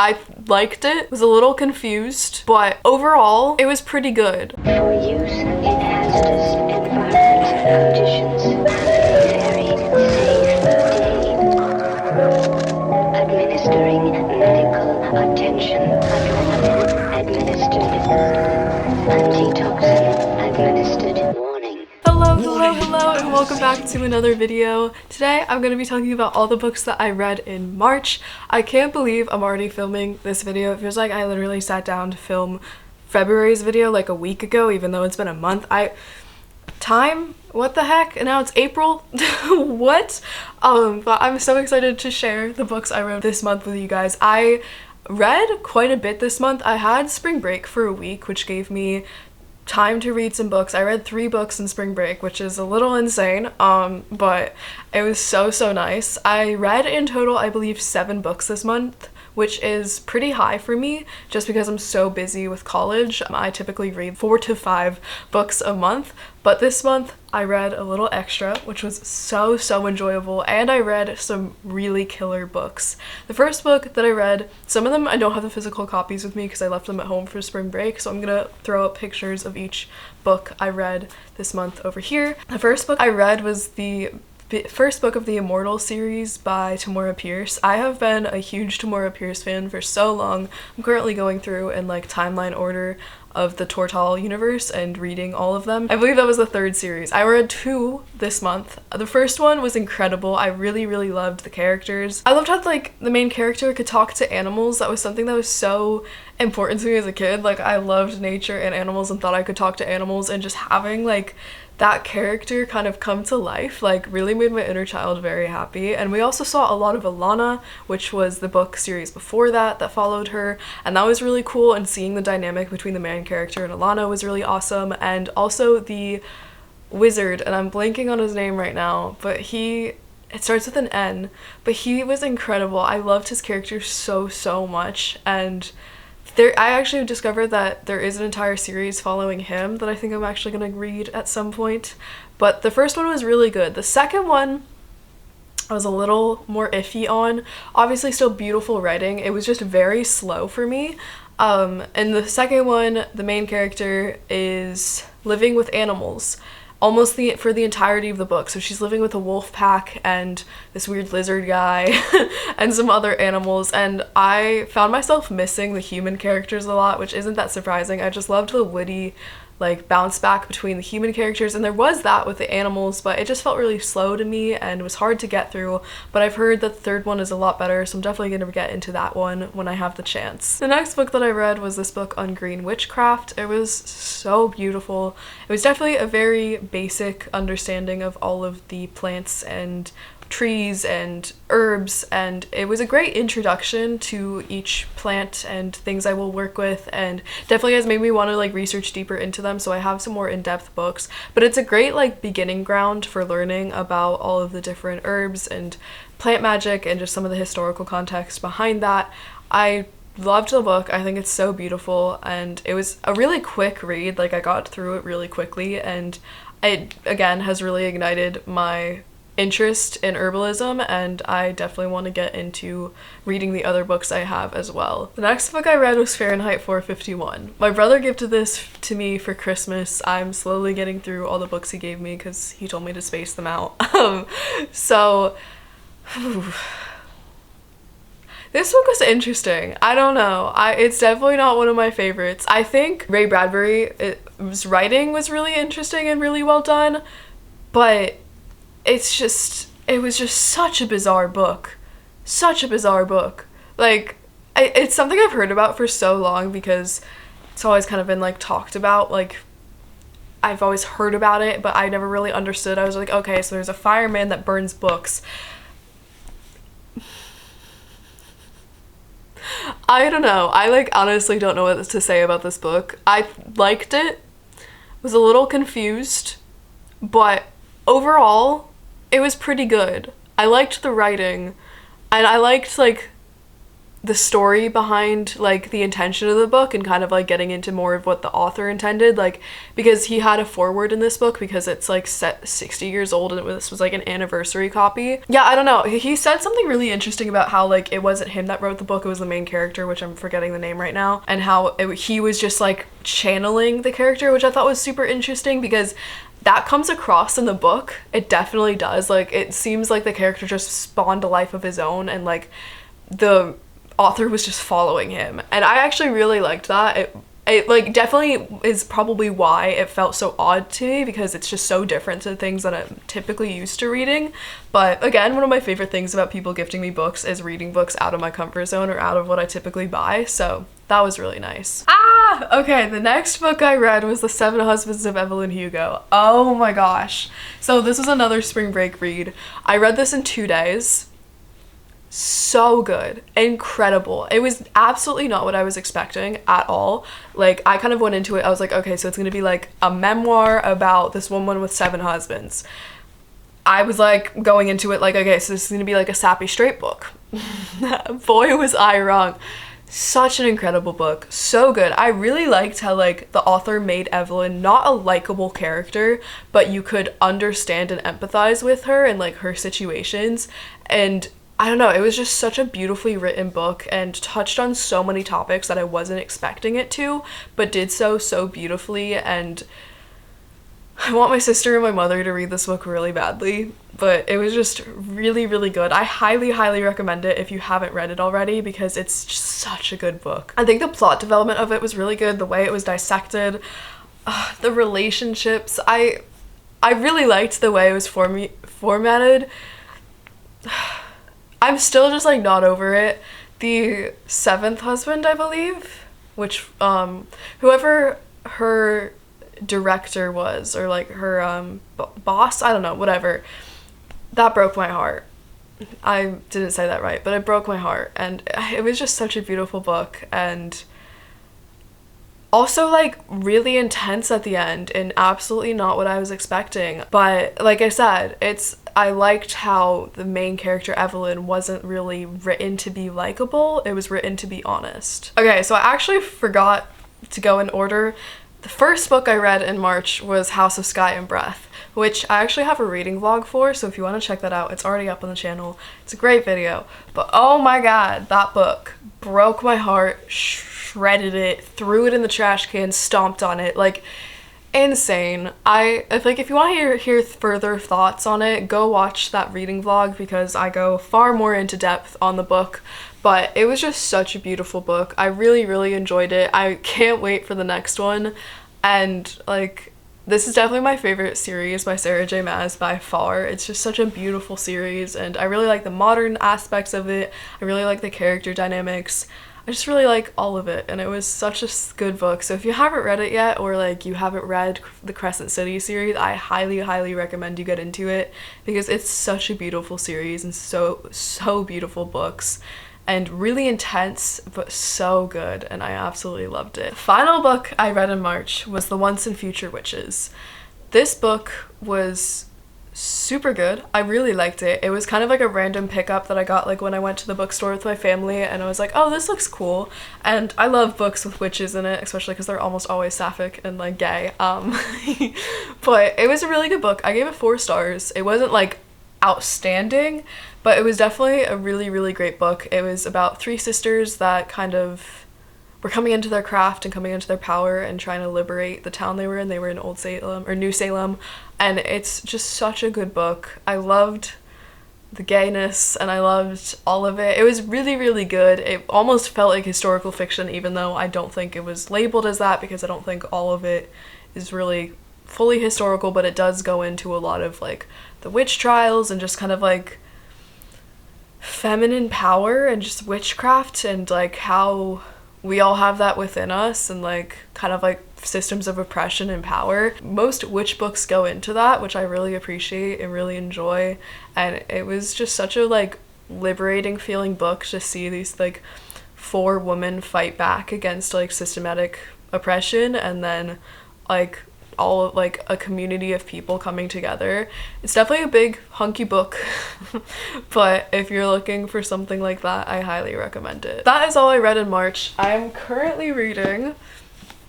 I liked it. Was a little confused, but overall, it was pretty good. For use in hazardous environmental conditions, very safe day. Administering medical attention. Adrenaline administered. Antitoxin administered. Warning. Hello, and welcome back to another video. Today, I'm going to be talking about all the books that I read in March. I can't believe I'm already filming this video. It feels like I literally sat down to film February's video like a week ago, even though it's been a month. Time? What the heck? And now it's April? What? But I'm so excited to share the books I read this month with you guys. I read quite a bit this month. I had spring break for a week, which gave me time to read some books. I read 3 books in spring break, which is a little insane, but it was so nice. I read in total, I believe, 7 books this month, which is pretty high for me just because I'm so busy with college. I typically read 4 to 5 books a month, but this month I read a little extra, which was so enjoyable, and I read some really killer books. The first book that I read, some of them I don't have the physical copies with me because I left them at home for spring break, so I'm gonna throw up pictures of each book I read this month over here. The first book I read was the first book of the Immortal series by Tamora Pierce. I have been a huge Tamora Pierce fan for so long. I'm currently going through in like timeline order of the Tortal universe and reading all of them. I believe that was the 3rd series. I read 2 this month. The first one was incredible. I really loved the characters. I loved how like the main character could talk to animals. That was something that was so important to me as a kid. Like I loved nature and animals and thought I could talk to animals, and just having like that character kind of come to life like really made my inner child very happy. And we also saw a lot of Alana, which was the book series before that followed her, and that was really cool, and seeing the dynamic between the main character and Alana was really awesome. And also the wizard, and I'm blanking on his name right now, but it starts with an N, but he was incredible. I loved his character so much, and I actually discovered that there is an entire series following him that I think I'm actually going to read at some point. But the first one was really good. The second one I was a little more iffy on. Obviously still beautiful writing. It was just very slow for me. And the second one, the main character is living with animals almost for the entirety of the book. So she's living with a wolf pack and this weird lizard guy and some other animals, and I found myself missing the human characters a lot, which isn't that surprising. I just loved the witty like bounce back between the human characters, and there was that with the animals, but it just felt really slow to me and was hard to get through. But I've heard that the 3rd one is a lot better, so I'm definitely going to get into that one when I have the chance. The next book that I read was this book on green witchcraft. It was so beautiful. It was definitely a very basic understanding of all of the plants and trees and herbs, and it was a great introduction to each plant and things I will work with, and definitely has made me want to like research deeper into them, so I have some more in-depth books. But it's a great like beginning ground for learning about all of the different herbs and plant magic and just some of the historical context behind that. I loved the book. I think it's so beautiful, and it was a really quick read. Like I got through it really quickly, and it again has really ignited my interest in herbalism, and I definitely want to get into reading the other books I have as well. The next book I read was Fahrenheit 451. My brother gifted this to me for Christmas. I'm slowly getting through all the books he gave me because he told me to space them out. This book was interesting. I don't know. It's definitely not one of my favorites. I think Ray Bradbury's writing was really interesting and really well done, but it was just such a bizarre book. Like, it's something I've heard about for so long because it's always kind of been like talked about. Like, I've always heard about it, but I never really understood. I was like, okay, so there's a fireman that burns books. I don't know. I like honestly don't know what to say about this book. I liked it, was a little confused, but overall it was pretty good. I liked the writing, and I liked like the story behind like the intention of the book and kind of like getting into more of what the author intended, like because he had a foreword in this book because it's like set 60 years old and this was like an anniversary copy. Yeah, I don't know, he said something really interesting about how like it wasn't him that wrote the book, it was the main character, which I'm forgetting the name right now, and how he was just like channeling the character, which I thought was super interesting because that comes across in the book. It definitely does. Like it seems like the character just spawned a life of his own and like the author was just following him, and I actually really liked that. It like definitely is probably why it felt so odd to me, because it's just so different to things that I'm typically used to reading. But again, one of my favorite things about people gifting me books is reading books out of my comfort zone or out of what I typically buy, so that was really nice. Okay, the next book I read was The Seven Husbands of Evelyn Hugo. Oh my gosh. So this was another spring break read. I read this in 2 days. So good, incredible. It was absolutely not what I was expecting at all. Like I kind of went into it, I was like, okay, so it's gonna be like a memoir about this woman with 7 husbands. I was like going into it like, okay, so this is gonna be like a sappy straight book. Boy was I wrong. Such an incredible book, so good. I really liked how like the author made Evelyn not a likable character, but you could understand and empathize with her and like her situations. And I don't know, it was just such a beautifully written book and touched on so many topics that I wasn't expecting it to, but did so beautifully. And I want my sister and my mother to read this book really badly, but it was just really good. I highly recommend it if you haven't read it already, because it's just such a good book. I think the plot development of it was really good, the way it was dissected, the relationships. I really liked the way it was formatted. I'm still just like not over it. The 7th husband, I believe, which whoever her director was, or like her boss, I don't know, whatever, that broke my heart. I didn't say that right, but it broke my heart, and it was just such a beautiful book, and also like really intense at the end and absolutely not what I was expecting. But like I said, I liked how the main character Evelyn wasn't really written to be likable, it was written to be honest. Okay, so I actually forgot to go in order. The first book I read in March was House of Sky and Breath, which I actually have a reading vlog for, so if you want to check that out, it's already up on the channel. It's a great video. But oh my god, that book broke my heart, shredded it, threw it in the trash can, stomped on it, like insane. If you want to hear further thoughts on it, go watch that reading vlog, because I go far more into depth on the book. But it was just such a beautiful book. I really enjoyed it. I can't wait for the next one. And like, this is definitely my favorite series by Sarah J Maas by far. It's just such a beautiful series, and I really like the modern aspects of it. I really like the character dynamics. I just really like all of it, and it was such a good book. So if you haven't read it yet, or like you haven't read the Crescent City series, I highly recommend you get into it, because it's such a beautiful series and so beautiful books, and really intense, but so good, and I absolutely loved it. Final book I read in March was The Once and Future Witches. This book was super good. I really liked it. It was kind of like a random pickup that I got like when I went to the bookstore with my family, and I was like, oh, this looks cool. And I love books with witches in it, especially because they're almost always sapphic and like gay. But it was a really good book. I gave it 4 stars. It wasn't like outstanding, but it was definitely a really great book. It was about 3 sisters that kind of were coming into their craft and coming into their power and trying to liberate the town they were in. They were in Old Salem, or New Salem, and it's just such a good book. I loved the gayness and I loved all of it. It was really good. It almost felt like historical fiction, even though I don't think it was labeled as that, because I don't think all of it is really fully historical, but it does go into a lot of like the witch trials and just kind of like feminine power and just witchcraft, and like how we all have that within us, and like kind of like systems of oppression and power. Most witch books go into that, which I really appreciate and really enjoy, and it was just such a like liberating feeling book to see these like 4 women fight back against like systematic oppression, and then like all like a community of people coming together. It's definitely a big hunky book, but if you're looking for something like that, I highly recommend it. That is all I read in March. I am currently reading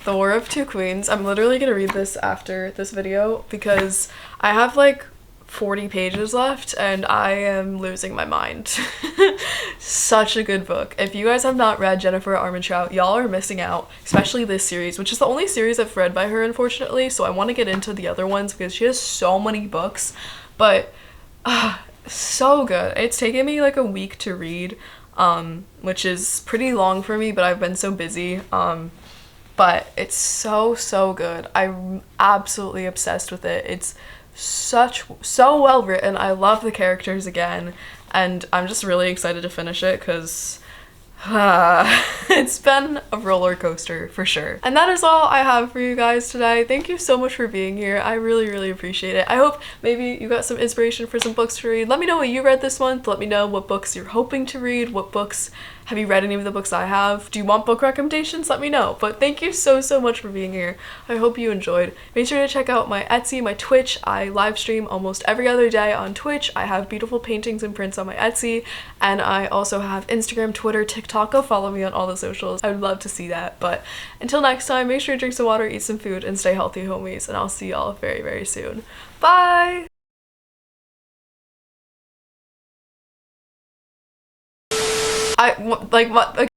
The War of Two Queens. I'm literally gonna read this after this video because I have like 40 pages left and I am losing my mind. Such a good book. If you guys have not read Jennifer Armentrout, y'all are missing out, especially this series, which is the only series I've read by her, unfortunately, so I want to get into the other ones because she has so many books, but so good. It's taken me like a week to read, which is pretty long for me, but I've been so busy. But it's so good. I'm absolutely obsessed with it. It's so well written. I love the characters again, and I'm just really excited to finish it because it's been a roller coaster for sure. And that is all I have for you guys today. Thank you so much for being here. I really appreciate it. I hope maybe you got some inspiration for some books to read. Let me know what you read this month. Let me know what books you're hoping to read. What books have you read? Any of the books I have? Do you want book recommendations? Let me know. But thank you so much for being here. I hope you enjoyed. Make sure to check out my Etsy, my Twitch. I live stream almost every other day on Twitch. I have beautiful paintings and prints on my Etsy, and I also have Instagram, Twitter, TikTok. Go follow me on all the socials. I would love to see that. But until next time, make sure to drink some water, eat some food, and stay healthy, homies. And I'll see y'all very soon. Bye! Like